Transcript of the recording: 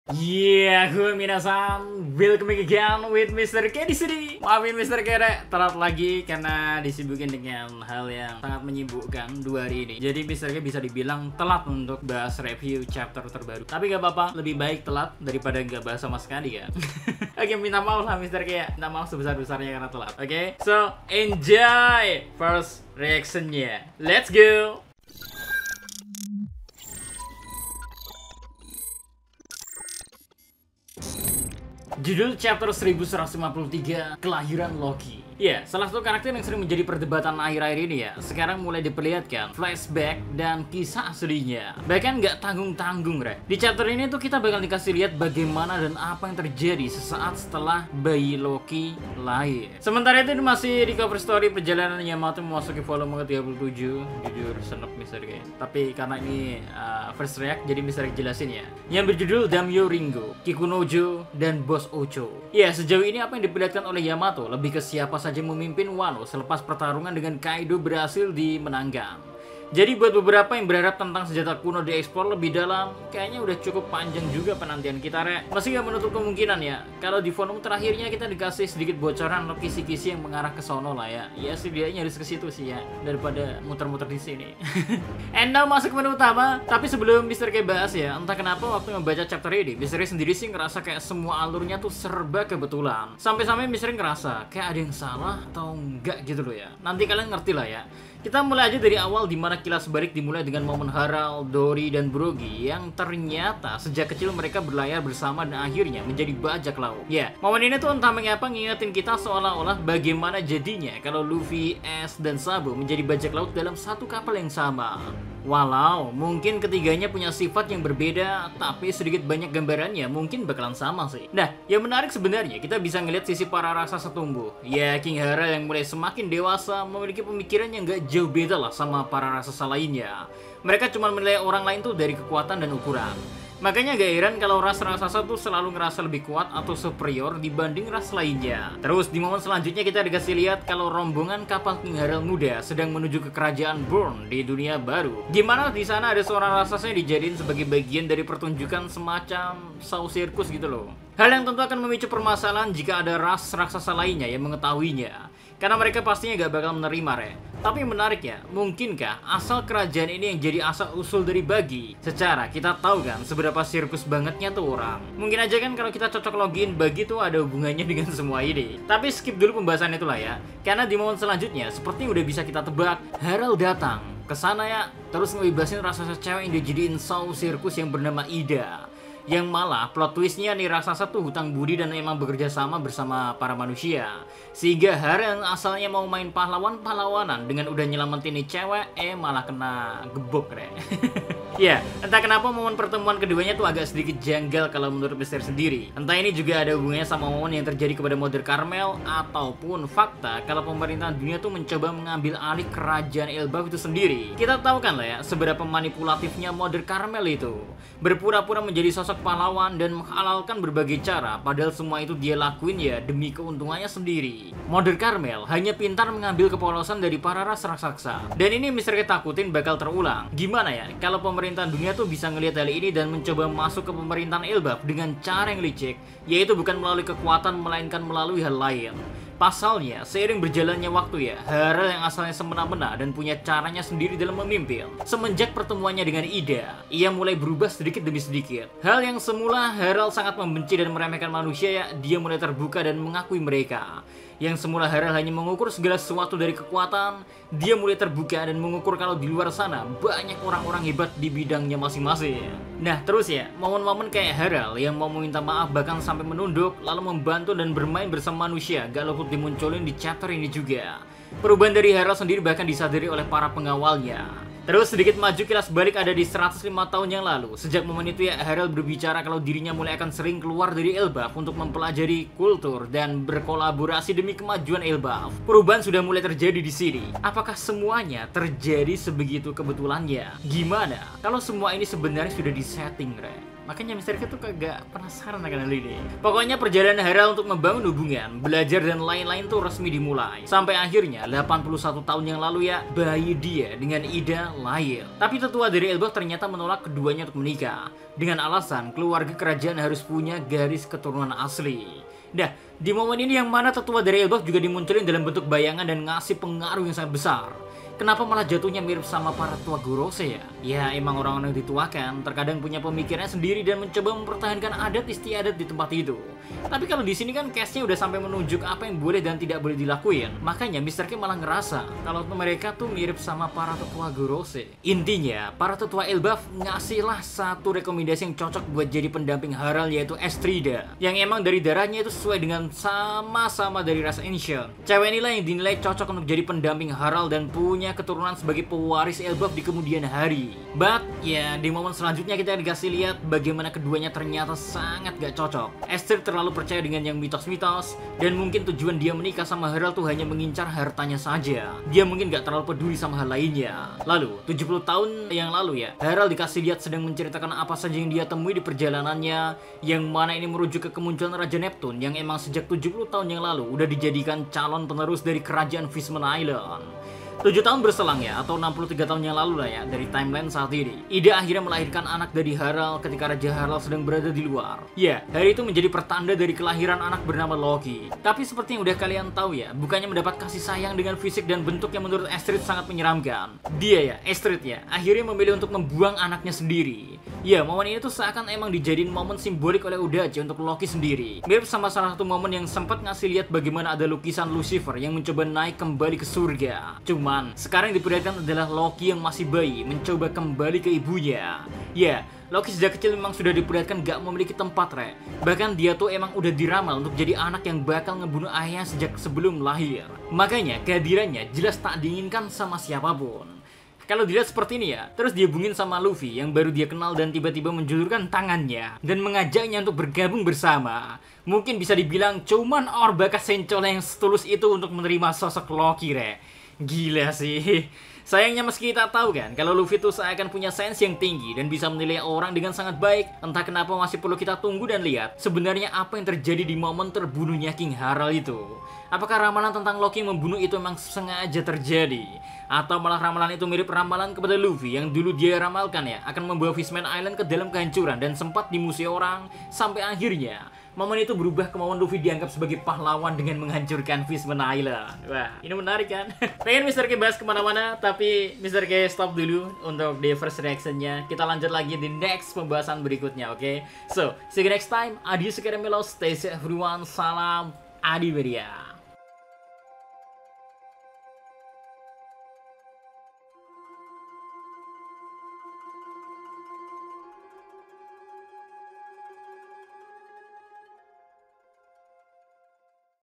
Yeah, gue minasan, welcome again with Mr. K di sini. Maafin Mr. K telat lagi karena disibukin dengan hal yang sangat menyibukkan 2 hari ini. Jadi Mr. K bisa dibilang telat untuk bahas review chapter terbaru. Tapi gak apa-apa, lebih baik telat daripada gak bahas sama sekali kan. Oke, minta maaf lah Mr. K ya. Minta maaf sebesar-besarnya karena telat. Oke, so enjoy first reactionnya. Let's go. Judul chapter 1153, Kelahiran Loki. Ya, salah satu karakter yang sering menjadi perdebatan akhir-akhir ini ya, sekarang mulai diperlihatkan flashback dan kisah aslinya. Bahkan nggak tanggung-tanggung, Re. Di chapter ini tuh kita bakal dikasih lihat bagaimana dan apa yang terjadi sesaat setelah bayi Loki lahir. Sementara itu masih di cover story perjalanan Yamato memasuki volume ke-37. Jujur senep Mr. K. Tapi karena ini first react, jadi Mr. K jelasin ya. Yang berjudul Daimyo Ringo, Kikunojo, dan Boss Ocho. Ya, sejauh ini apa yang diperlihatkan oleh Yamato lebih ke siapa saja memimpin Wano selepas pertarungan dengan Kaido berhasil dimenangkan. Jadi buat beberapa yang berharap tentang senjata kuno dieksplor lebih dalam, kayaknya udah cukup panjang juga penantian kita, Re. Masih gak menutup kemungkinan ya, kalau di volume terakhirnya kita dikasih sedikit bocoran atau kisi-kisi yang mengarah ke sono lah ya. Ya setidaknya harus ke situ sih ya, daripada muter-muter di sini. And now masuk ke menu utama. Tapi sebelum Mr. K bahas ya, entah kenapa waktu membaca chapter ini, Mr. K sendiri sih ngerasa kayak semua alurnya tuh serba kebetulan. Sampai-sampai Mr. K ngerasa kayak ada yang salah atau enggak gitu loh ya. Nanti kalian ngerti lah ya. Kita mulai aja dari awal di mana kilas balik dimulai dengan momen Harald, Dory, dan Brogy yang ternyata sejak kecil mereka berlayar bersama dan akhirnya menjadi bajak laut. Ya, momen ini tuh entah mengapa ngingetin kita seolah-olah bagaimana jadinya kalau Luffy, Ace, dan Sabo menjadi bajak laut dalam satu kapal yang sama. Walau mungkin ketiganya punya sifat yang berbeda, tapi sedikit banyak gambarannya mungkin bakalan sama sih. Nah, yang menarik sebenarnya kita bisa ngeliat sisi para raksasa tumbuh. Ya, King Hara yang mulai semakin dewasa memiliki pemikiran yang gak jauh beda lah sama para raksasa lainnya. Mereka cuma menilai orang lain tuh dari kekuatan dan ukuran. Makanya gak heran kalau ras raksasa tuh selalu ngerasa lebih kuat atau superior dibanding ras lainnya. Terus di momen selanjutnya kita dikasih lihat kalau rombongan kapal King Harald muda sedang menuju ke kerajaan Bourne di dunia baru. Gimana di sana ada seorang raksasa yang dijadiin sebagai bagian dari pertunjukan semacam show sirkus gitu loh. Hal yang tentu akan memicu permasalahan jika ada ras raksasa lainnya yang mengetahuinya. Karena mereka pastinya gak bakal menerima, Re. Tapi menarik ya, mungkinkah asal kerajaan ini yang jadi asal usul dari Bagi? Secara kita tahu kan seberapa sirkus bangetnya tuh orang. Mungkin aja kan kalau kita cocok login Bagi tuh ada hubungannya dengan semua ini. Tapi skip dulu pembahasan itulah ya. Karena di momen selanjutnya, seperti yang udah bisa kita tebak, Harald datang ke sana ya, terus ngebebasin raksasa cewek yang dijadiin show sirkus yang bernama Ida. Yang malah plot twistnya nih raksasa tuh hutang budi dan emang bekerja sama bersama para manusia. Sehingga Hara yang asalnya mau main pahlawan-pahlawanan dengan udah nyelamatin nih cewek, malah kena gebok, Re. Ya, entah kenapa momen pertemuan keduanya tuh agak sedikit janggal kalau menurut Mister sendiri. Entah ini juga ada hubungannya sama momen yang terjadi kepada Mother Carmel ataupun fakta kalau pemerintahan dunia tuh mencoba mengambil alih kerajaan Elbaf itu sendiri. Kita tahu kan lah ya seberapa manipulatifnya Mother Carmel itu. Berpura-pura menjadi sosok pahlawan dan menghalalkan berbagai cara, padahal semua itu dia lakuin ya demi keuntungannya sendiri. Mother Carmel hanya pintar mengambil kepolosan dari para ras raksasa. Dan ini Mister takutin bakal terulang. Gimana ya kalau pemerintahan dunia tuh bisa ngelihat hal ini dan mencoba masuk ke pemerintahan Elbaf dengan cara yang licik, yaitu bukan melalui kekuatan melainkan melalui hal lain. Pasalnya, seiring berjalannya waktu ya, Hara yang asalnya semena-mena dan punya caranya sendiri dalam memimpin. Semenjak pertemuannya dengan Ida, ia mulai berubah sedikit demi sedikit. Hal yang semula Harald sangat membenci dan meremehkan manusia ya, dia mulai terbuka dan mengakui mereka. Yang semula Harald hanya mengukur segala sesuatu dari kekuatan, dia mulai terbuka dan mengukur kalau di luar sana banyak orang-orang hebat di bidangnya masing-masing. Nah terus ya, momen-momen kayak Harald yang mau meminta maaf bahkan sampai menunduk, lalu membantu dan bermain bersama manusia gak luput dimunculin di chapter ini juga. Perubahan dari Harald sendiri bahkan disadari oleh para pengawalnya. Terus sedikit maju kilas balik ada di 105 tahun yang lalu. Sejak momen itu ya Harald berbicara kalau dirinya mulai akan sering keluar dari Elbaf untuk mempelajari kultur dan berkolaborasi demi kemajuan Elbaf. Perubahan sudah mulai terjadi di sini. Apakah semuanya terjadi sebegitu kebetulannya? Gimana kalau semua ini sebenarnya sudah disetting, Re? Makanya Mr. K tuh kagak penasaran akan hal ini. Pokoknya perjalanan Harald untuk membangun hubungan, belajar dan lain-lain tuh resmi dimulai. Sampai akhirnya 81 tahun yang lalu ya, bayi dia dengan Ida lahir. Tapi tetua dari Elbaf ternyata menolak keduanya untuk menikah dengan alasan keluarga kerajaan harus punya garis keturunan asli. Nah, di momen ini yang mana tetua dari Elbaf juga dimunculin dalam bentuk bayangan dan ngasih pengaruh yang sangat besar. Kenapa malah jatuhnya mirip sama para tua Gorose ya? Ya emang orang-orang yang dituakan terkadang punya pemikirannya sendiri dan mencoba mempertahankan adat istiadat di tempat itu. Tapi kalau di sini kan case-nya udah sampai menunjuk apa yang boleh dan tidak boleh dilakuin. Makanya Mr. K malah ngerasa kalau mereka tuh mirip sama para tetua Gorose. Intinya, para tetua Elbaf ngasihlah satu rekomendasi yang cocok buat jadi pendamping Harald, yaitu Estrida. Yang emang dari darahnya itu sesuai dengan sama-sama dari ras Ancient. Cewek inilah yang dinilai cocok untuk jadi pendamping Harald dan punya keturunan sebagai pewaris Elbaf di kemudian hari. But ya di momen selanjutnya kita dikasih lihat bagaimana keduanya ternyata sangat gak cocok. Estrid terlalu percaya dengan yang mitos-mitos dan mungkin tujuan dia menikah sama Harald tuh hanya mengincar hartanya saja. Dia mungkin gak terlalu peduli sama hal lainnya. Lalu 70 tahun yang lalu ya, Harald dikasih lihat sedang menceritakan apa saja yang dia temui di perjalanannya, yang mana ini merujuk ke kemunculan Raja Neptune yang emang sejak 70 tahun yang lalu udah dijadikan calon penerus dari kerajaan Fishman Island. 7 tahun berselang ya, atau 63 tahun yang lalu lah ya, dari timeline saat ini, Ida akhirnya melahirkan anak dari Harald ketika Raja Harald sedang berada di luar. Ya, hari itu menjadi pertanda dari kelahiran anak bernama Loki. Tapi seperti yang udah kalian tahu ya, bukannya mendapat kasih sayang dengan fisik dan bentuk yang menurut Estrid sangat menyeramkan. Dia ya, Estrid ya, akhirnya memilih untuk membuang anaknya sendiri. Ya, momen ini tuh seakan emang dijadiin momen simbolik oleh Udachi untuk Loki sendiri. Mirip sama salah satu momen yang sempat ngasih lihat bagaimana ada lukisan Lucifer yang mencoba naik kembali ke surga. Cuman, sekarang yang diperlihatkan adalah Loki yang masih bayi mencoba kembali ke ibunya. Ya, Loki sejak kecil memang sudah diperlihatkan gak memiliki tempat, Rek. Bahkan dia tuh emang udah diramal untuk jadi anak yang bakal ngebunuh ayahnya sejak sebelum lahir. Makanya kehadirannya jelas tak diinginkan sama siapapun. Kalau dilihat seperti ini ya, terus dihubungin sama Luffy yang baru dia kenal dan tiba-tiba menjulurkan tangannya dan mengajaknya untuk bergabung bersama. Mungkin bisa dibilang cuman bakat Sencola yang setulus itu untuk menerima sosok Loki, Rek. Gila sih. Sayangnya meski kita tahu kan kalau Luffy tuh seakan punya sense yang tinggi dan bisa menilai orang dengan sangat baik, entah kenapa masih perlu kita tunggu dan lihat sebenarnya apa yang terjadi di momen terbunuhnya King Harald itu. Apakah ramalan tentang Loki yang membunuh itu memang sengaja terjadi? Atau malah ramalan itu mirip ramalan kepada Luffy yang dulu dia ramalkan ya akan membawa Fishman Island ke dalam kehancuran dan sempat dimusuhi orang sampai akhirnya momen itu berubah ke momen Luffy dianggap sebagai pahlawan dengan menghancurkan Fishman Island. Wah, ini menarik kan? Pengen Mr. K bahas kemana-mana, tapi Mr. K stop dulu untuk the first reaction-nya. Kita lanjut lagi di next pembahasan berikutnya, oke? So, see you next time. Adios, Karamelos. Stay safe everyone. Salam Adi Media.